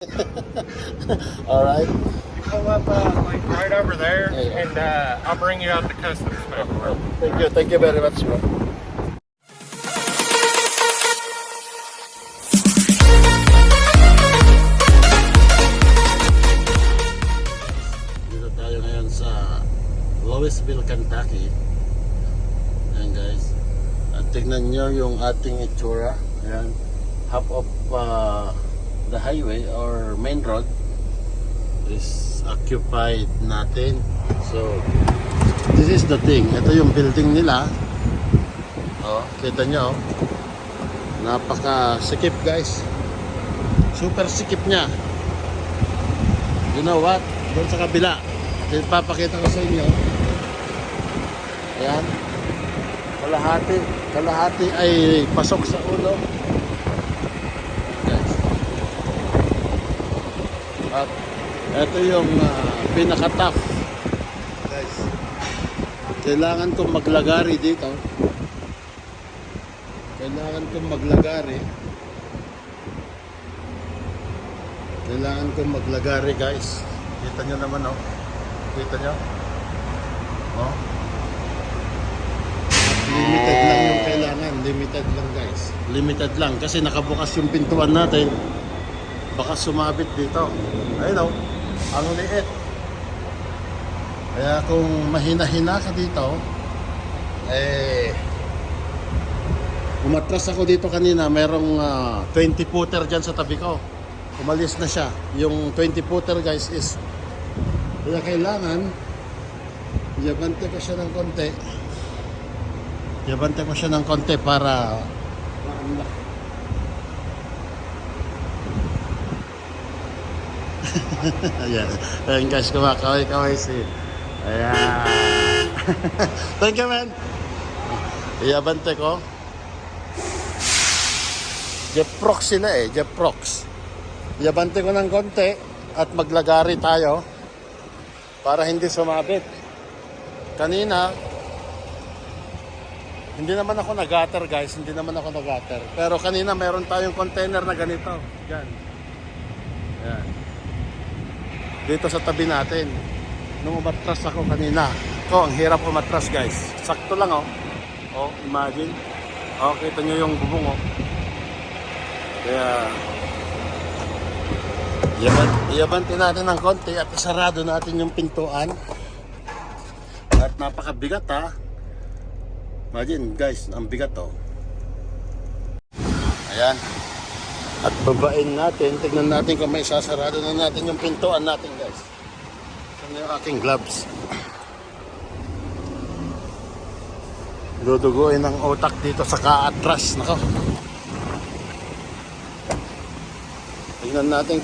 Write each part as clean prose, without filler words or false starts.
All right. You pull up like right over there, and I'll bring you out to customs paperwork. Thank you very much, bro. Dito tayo ngayon sa Louisville, Kentucky. Ayan guys. At tignan nyo yung ating itsura. Ayan. Half of the highway or main road is occupied natin. So this is the thing. Ito yung building nila. Oh, kita nyo. Napaka sikip guys. Super sikip nya. You know what? Doon sa kabila. Ipapakita ko sa inyo. Ayan. Kalahati ay pasok sa ulo. Guys. At ito yung pinaka-tough. Guys. Kailangan kong maglagari dito. Kailangan kong maglagari guys. Kita nyo naman oh. Kita nyo? Oh. Limited lang yung kailangan. Limited lang guys. Limited lang kasi nakabukas yung pintuan natin. Baka sumabit dito. Ayun oh. Ang liit. Kaya kung mahina-hina ka dito, umatras ako dito kanina, merong 20 footer dyan sa tabi ko. Umalis na siya. Yung 20 footer guys is, kaya kailangan, yabante ko siya ng konti para ma-unlock. Ayan guys, kumakaway-kaway si. Ayan. Thank you man. Iyabante ko. Jeprox sila Jeprox. Iyabante ko ng konti at maglagari tayo para hindi sumabit. Kanina, hindi naman ako nag-gutter guys, pero kanina meron tayong container na ganito. Yan. Yan. Dito sa tabi natin. Nung umatras ako kanina. Ang hirap umatras guys. Sakto lang oh. Oh, imagine. Oh, kita nyo yung bubong oh. Kaya iabante natin ng konti at isarado natin yung pintuan. At napakabigat ha. Imagine guys, ang bigat oh. Ayan. At babain natin, tignan natin kung may sasarado na natin yung pintuan natin guys. Saan yung aking gloves? Duduguin ng utak dito sa kaatras. Nako. Tignan natin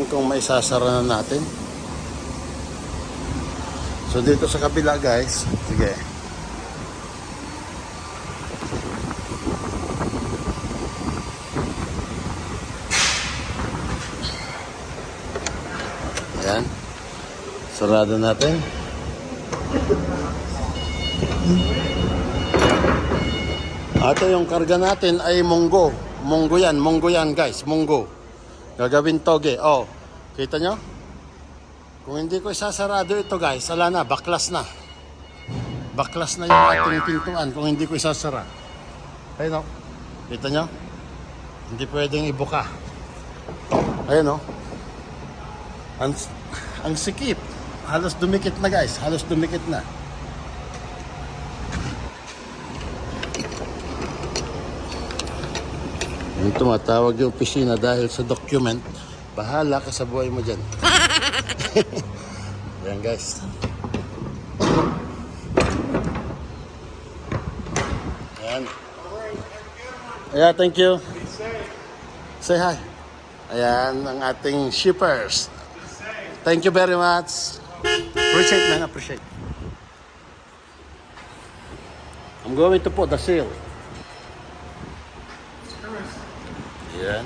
kung may sasara na natin. So dito sa kabila guys, sige. Ayan. Sarado natin. Ito yung karga natin ay munggo. Munggo yan guys. Munggo. Gagawin toge. Oh, kita nyo? Kung hindi ko isasarado ito guys, ala na, baklas na. Baklas na yung ating pintuan kung hindi ko isasara. Ayun o. Kita nyo? Hindi pwedeng ibuka. Ayun o. Ang sikip. Halos dumikit na guys. Halos dumikit na. Yung tumatawag yung opisina dahil sa document. Bahala ka sa buhay mo dyan. Yan guys. Ayan. Yeah, thank you. Say hi. Ayan ang ating shippers. Thank you very much. Appreciate man, appreciate. I'm going to put the seal. Ayan.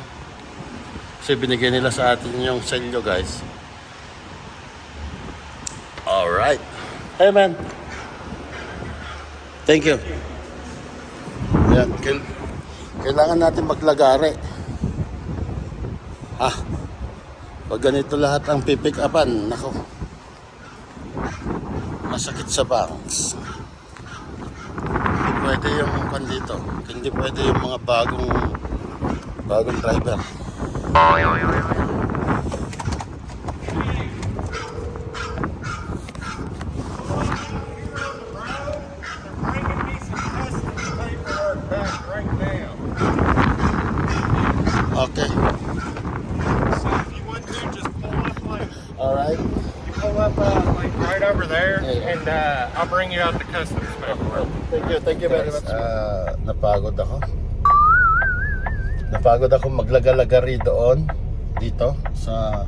Kasi binigyan nila sa atin yung selyo guys. Alright. Hey man. Thank you. Ayan. Kailangan natin maglagari. Pag ganito lahat ang pipick upan, nako, masakit sa banks. Hindi pwede yung dito. Hindi pwede yung mga bagong driver. Bringing me some customs paperwork back right now. Okay. So if you want to, just pull up like Alright. you pull up like right over there, Yeah. and I'll bring you out the customs paperwork. Thank you very much. Napagod ako. Napagod ako maglagalaga doon, dito, sa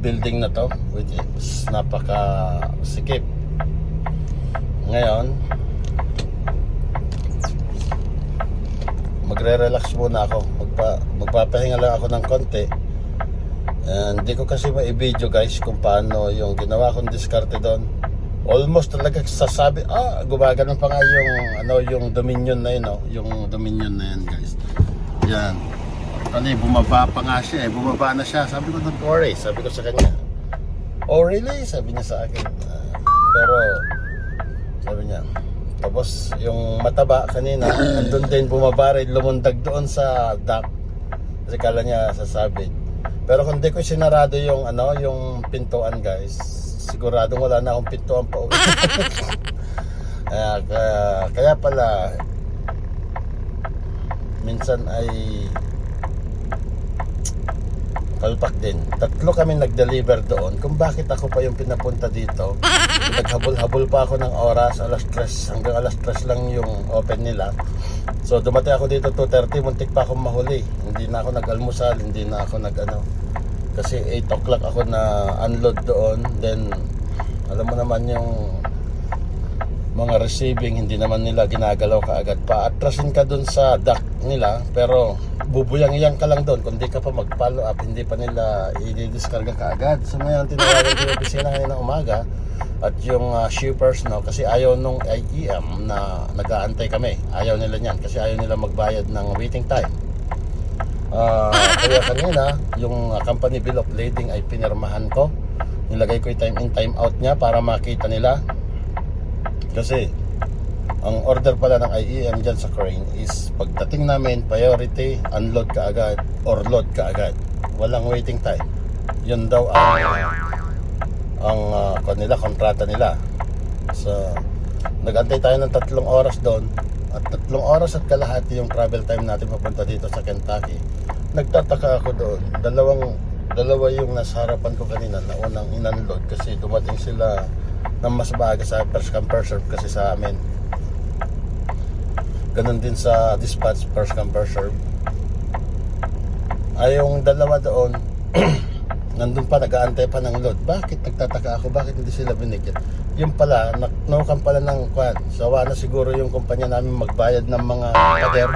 building na to, which is napaka-sikip. Ngayon, magre-relax muna ako. Magpapahinga lang ako ng konti. Hindi ko kasi ma-video guys kung paano yung ginawa kong diskarte doon. Almost talaga sasabi, gumagano pa nga yung Dominion na yun, yung Dominion na yan guys. Yan. Actually, bumaba pa nga siya bumaba na siya. Sabi ko, don't worry, sabi ko sa kanya. Oh really? Sabi niya sa akin. Pero, sabi niya, tapos yung mataba kanina, andun din bumaba rin, lumundag doon sa dock. Kasi kala niya sasabit. Pero kung di ko sinarado yung yung pintuan guys, siguradong wala na akong pintuan pa uwi. Kaya pala minsan ay palpak din. 3 kami nag-deliver doon. Kung bakit ako pa yung pinapunta dito, naghabol-habol pa ako ng oras, alas 3 hanggang alas 3 lang yung open nila. So dumating ako dito 2:30, muntik pa akong mahuli. Hindi na ako nag-almusal, hindi na ako kasi 8 o'clock ako na unload doon. Then alam mo naman yung mga receiving, hindi naman nila ginagalaw kaagad. Paatrasin ka dun sa dock nila, pero bubuyang-iyang ka lang doon. Kung di ka pa mag-follow up, hindi pa nila i-discarga kaagad. So ngayon, tinawagan ko yung opisina kanina umaga at yung shippers, kasi ayaw nung IEM na nag-aantay kami. Ayaw nila niyan kasi ayaw nila magbayad ng waiting time. Kaya kanina, yung company bill of lading ay pinirmahan ko. Nilagay ko yung time in, time out niya para makita nila. Kasi ang order pala ng IEM dyan sa Crane is pagdating namin, priority, unload ka agad or load ka agad. Walang waiting time. Yun daw ang kanila, kontrata nila. So, nag-antay tayo ng 3 oras doon. At 3 oras at kalahati yung travel time natin papunta dito sa Kentucky. Nagtataka ako doon. Dalawa yung nasa harapan ko kanina na unang in-unload kasi dumating sila ng mas maaga sa first come first serve kasi sa amin. Ganun din sa dispatch, first come first serve. Ay yung dalawa doon nandun pa, nag-aantay pa ng load. Bakit nagtataka ako? Bakit hindi sila binigyan? Yung pala, naknukan pala ng kwan. Sawa na siguro yung kumpanya namin magbayad ng mga pader.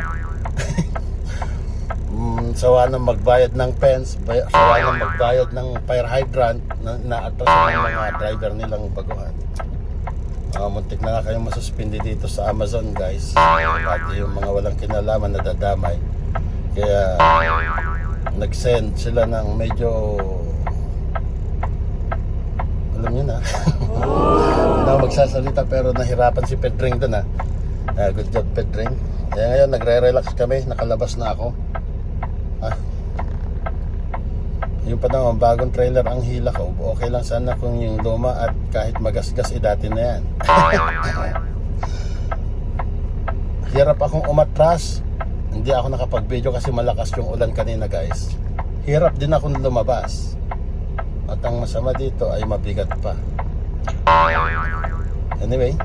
Sawa na magbayad ng pens, sawa na magbayad ng fire hydrant na naatrasan ng mga driver nilang baguhan. Muntik na nga kayong masuspindi dito sa Amazon guys. Pati yung mga walang kinalaman na dadamay. Kaya nag-send sila ng medyo, alam nyo na. Hindi ako magsasalita pero nahirapan si Pedring doon Good job Pedring. Kaya ngayon nagre-relax kami, nakalabas na ako. Yung pa naman bagong trailer ang hila ko. Okay lang sana kung yung luma at kahit magasgas dati na yan. Hirap akong umatras. Hindi ako nakapag-video kasi malakas yung ulan kanina guys. Hirap din akong lumabas. At ang masama dito ay mabigat pa. Anyway,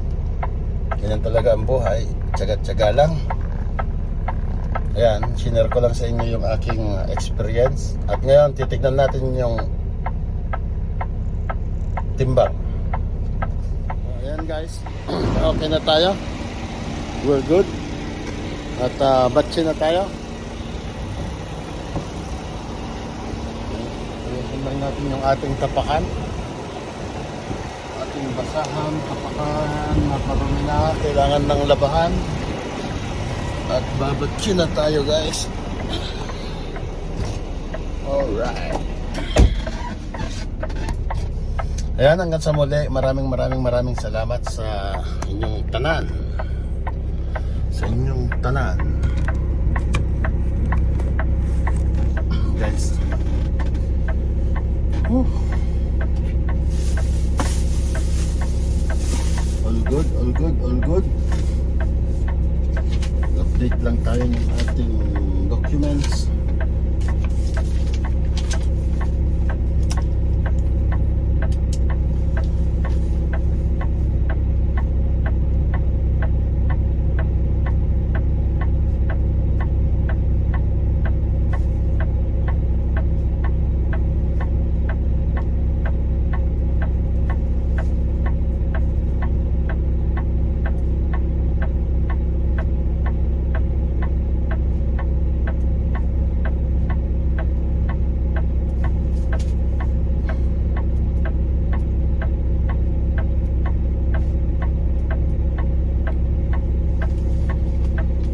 ganyan talaga ang buhay. Tiyaga-tiyaga lang. Ayan, sinare ko lang sa inyo yung aking experience. At ngayon, titignan natin yung timbang. Ayan guys, okay na tayo. We're good. At batsi na tayo. Timbang natin yung ating tapakan. Ating basahan, tapakan, naparumi na. Kailangan ng labahan. At babarbecue na tayo, guys. Alright. Ayan, hanggang sa muli. Maraming salamat sa inyong tanan. Sa inyong tanan. Guys. All good. Update lang tayo ng ating documents.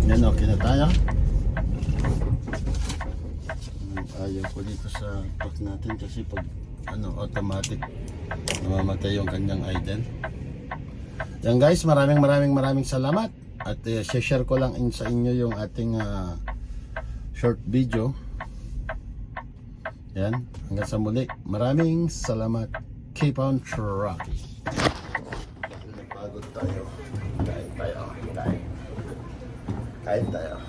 Yan, okay na tayo. Ayaw ko dito sa talk natin kasi pag automatic namamatay yung kanyang idle. Yan guys, maraming salamat. At share ko lang sa inyo yung ating short video. Yan, hanggang sa muli. Maraming salamat. Keep on trucking. Napagod tayo. Kain tayo.